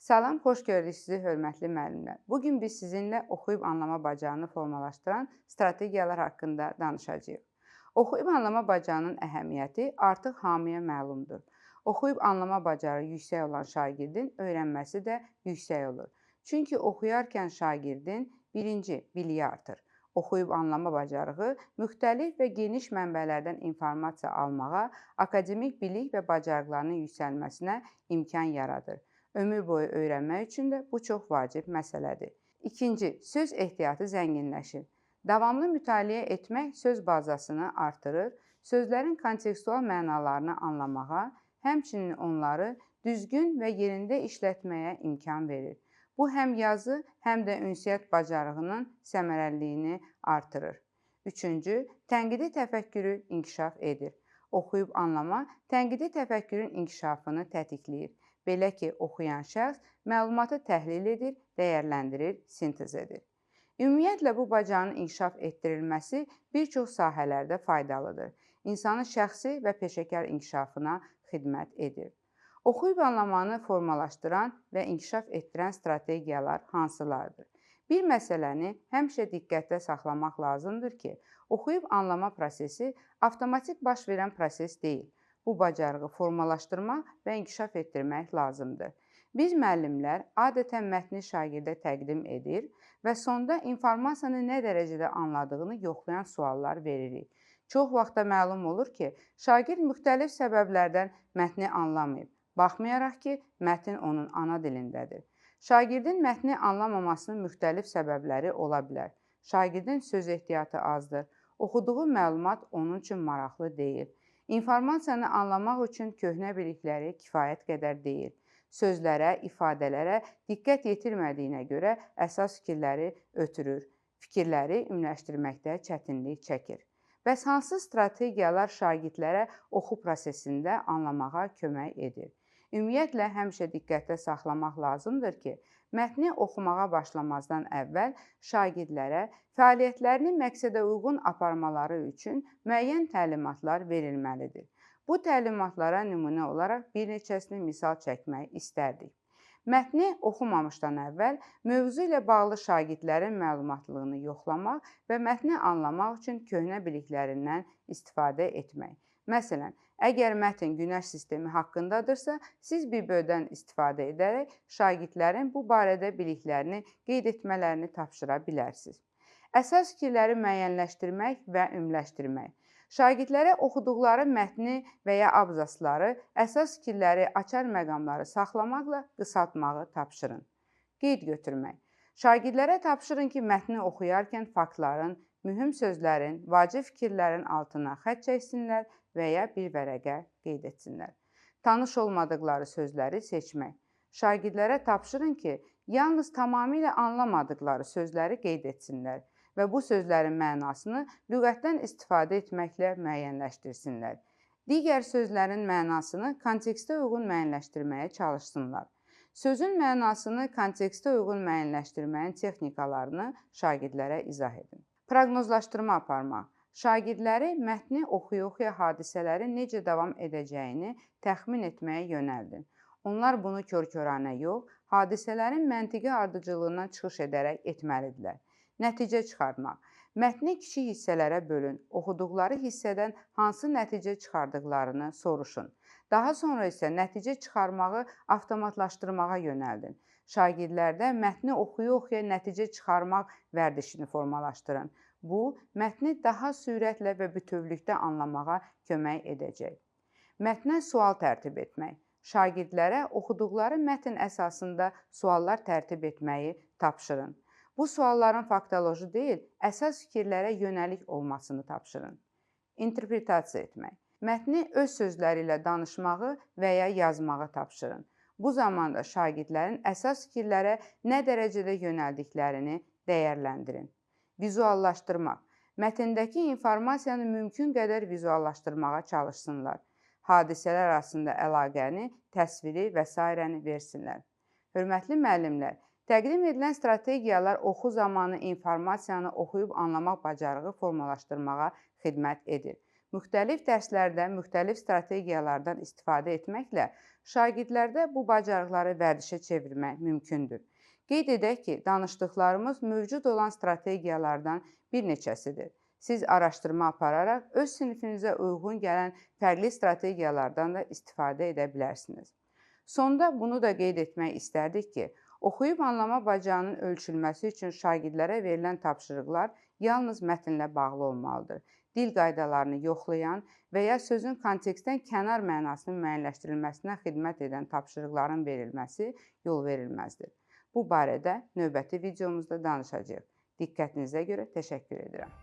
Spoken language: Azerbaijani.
Salam, xoş gördük sizi, hörmətli müəllimlər. Bugün biz sizinlə oxuyub anlama bacarığını formalaşdıran strategiyalar haqqında danışacağıq. Oxuyub anlama bacarığının əhəmiyyəti artıq hamıya məlumdur. Oxuyub anlama bacarığı yüksək olan şagirdin öyrənməsi də yüksək olur. Çünki oxuyarkən şagirdin birinci, biliyi artır. Oxuyub anlama bacarığı müxtəlif və geniş mənbələrdən informasiya almağa, akademik bilik və bacarıqlarının yüksəlməsinə imkan yaradır. Ömür boyu öyrənmək üçün də bu çox vacib məsələdir. İkinci, söz ehtiyatı zənginləşir. Davamlı mütaliə etmək söz bazasını artırır, sözlərin kontekstual mənalarını anlamağa, həmçinin onları düzgün və yerində işlətməyə imkan verir. Bu həm yazı, həm də ünsiyyət bacarığının səmərəliliyini artırır. Üçüncü, tənqidi təfəkkürü inkişaf edir. Oxuyub anlama tənqidi təfəkkürün inkişafını tətikləyir. Belə ki, oxuyan şəxs məlumatı təhlil edir, dəyərləndirir, sintez edir. Ümumiyyətlə, bu bacarığın inkişaf etdirilməsi bir çox sahələrdə faydalıdır. İnsanın şəxsi və peşəkar inkişafına xidmət edir. Oxuyub anlamanı formalaşdıran və inkişaf etdirən strategiyalar hansılardır? Bir məsələni həmişə diqqətdə saxlamaq lazımdır ki, oxuyub anlama prosesi avtomatik baş verən proses deyil. Bu bacarığı formalaşdırmaq və inkişaf etdirmək lazımdır. Biz müəllimlər adətən mətni şagirdə təqdim edir və sonda informasiyanı nə dərəcədə anladığını yoxlayan suallar veririk. Çox vaxtda məlum olur ki, şagird müxtəlif səbəblərdən mətni anlamayıb, baxmayaraq ki, mətn onun ana dilindədir. Şagirdin mətni anlamamasının müxtəlif səbəbləri ola bilər. Şagirdin söz ehtiyatı azdır, oxuduğu məlumat onun üçün maraqlı deyil. İnformasiyanı anlamaq üçün köhnə bilikləri kifayət qədər deyil. Sözlərə, ifadələrə diqqət yetirmədiyinə görə əsas fikirləri ötürür. Fikirləri ümumiləşdirməkdə çətinlik çəkir. Bəs hansı strategiyalar şagirdlərə oxu prosesində anlamağa kömək edir? Ümumiyyətlə, həmişə diqqətdə saxlamaq lazımdır ki, mətni oxumağa başlamazdan əvvəl şagirdlərə fəaliyyətlərini məqsədə uyğun aparmaları üçün müəyyən təlimatlar verilməlidir. Bu təlimatlara nümunə olaraq bir neçəsini misal çəkmək istərdik. Mətni oxumamışdan əvvəl mövzu ilə bağlı şagirdlərin məlumatlılığını yoxlamaq və mətni anlamaq üçün köhnə biliklərindən istifadə etmək. Məsələn, əgər mətn günəş sistemi haqqındadırsa, siz Bibliodan istifadə edərək şagirdlərin bu barədə biliklərini qeyd etmələrini tapşıra bilərsiniz. Əsas fikirləri müəyyənləşdirmək və ümumiləşdirmək. Şagirdlərə oxuduqları mətni və ya abzasları, əsas fikirləri, açar məqamları saxlamaqla qısaltmağı tapşırın. Qeyd götürmək. Şagirdlərə tapşırın ki, mətni oxuyarkən faktların, mühüm sözlərin, vacib fikirlərin altına xətt çəksinlər və ya bir vərəqə qeyd etsinlər. Tanış olmadıqları sözləri seçmək. Şagirdlərə tapşırın ki, yalnız tamamilə anlamadıqları sözləri qeyd etsinlər və bu sözlərin mənasını lüğətdən istifadə etməklə müəyyənləşdirsinlər. Digər sözlərin mənasını kontekstə uyğun müəyyənləşdirməyə çalışsınlar. Sözün mənasını kontekstə uyğun müəyyənləşdirməyin texnikalarını şagirdlərə izah edin. Proqnozlaşdırma aparmaq. Şagirdləri mətni oxuya-oxuya hadisələrin necə davam edəcəyini təxmin etməyə yönəldin. Onlar bunu kör-köranə yox, hadisələrin məntiqi ardıcıllığından çıxış edərək etməlidirlər. Nəticə çıxartmaq. Mətni kiçik hissələrə bölün. Oxuduqları hissədən hansı nəticə çıxardıqlarını soruşun. Daha sonra isə nəticə çıxarmağı avtomatlaşdırmağa yönəldin. Şagirdlərdə mətni oxuya-oxuya nəticə çıxarmaq vərdişini formalaşdırın. Bu, mətni daha sürətlə və bütövlükdə anlamağa kömək edəcək. Mətnə sual tərtib etmək. Şagirdlərə oxuduqları mətn əsasında suallar tərtib etməyi tapşırın. Bu sualların faktoloji deyil, əsas fikirlərə yönəlik olmasını tapşırın. İnterpretasiya etmək. Mətni öz sözləri ilə danışmağı və ya yazmağı tapşırın. Bu zamanda şagirdlərin əsas fikirlərə nə dərəcədə yönəldiklərini dəyərləndirin. Vizuallaşdırmaq. Mətndəki informasiyanı mümkün qədər vizuallaşdırmağa çalışsınlar. Hadisələr arasında əlaqəni, təsviri və s. versinlər. Hörmətli müəllimlər, təqdim edilən strategiyalar oxu zamanı informasiyanı oxuyub anlamaq bacarığı formalaşdırmağa xidmət edir. Müxtəlif dərslərdə müxtəlif strategiyalardan istifadə etməklə şagirdlərdə bu bacarıqları vərdişə çevirmək mümkündür. Qeyd edək ki, danışdıqlarımız mövcud olan strategiyalardan bir neçəsidir. Siz araşdırma apararaq öz sinifinizə uyğun gələn fərqli strategiyalardan da istifadə edə bilərsiniz. Sonda bunu da qeyd etmək istərdik ki, oxuyub anlama bacarığının ölçülməsi üçün şagirdlərə verilən tapşırıqlar yalnız mətnlə bağlı olmalıdır. Dil qaydalarını yoxlayan və ya sözün kontekstdən kənar mənasının müəyyənləşdirilməsinə xidmət edən tapşırıqların verilməsi yol verilməzdir. Bu barədə növbəti videomuzda danışacağıq. Diqqətinizə görə təşəkkür edirəm.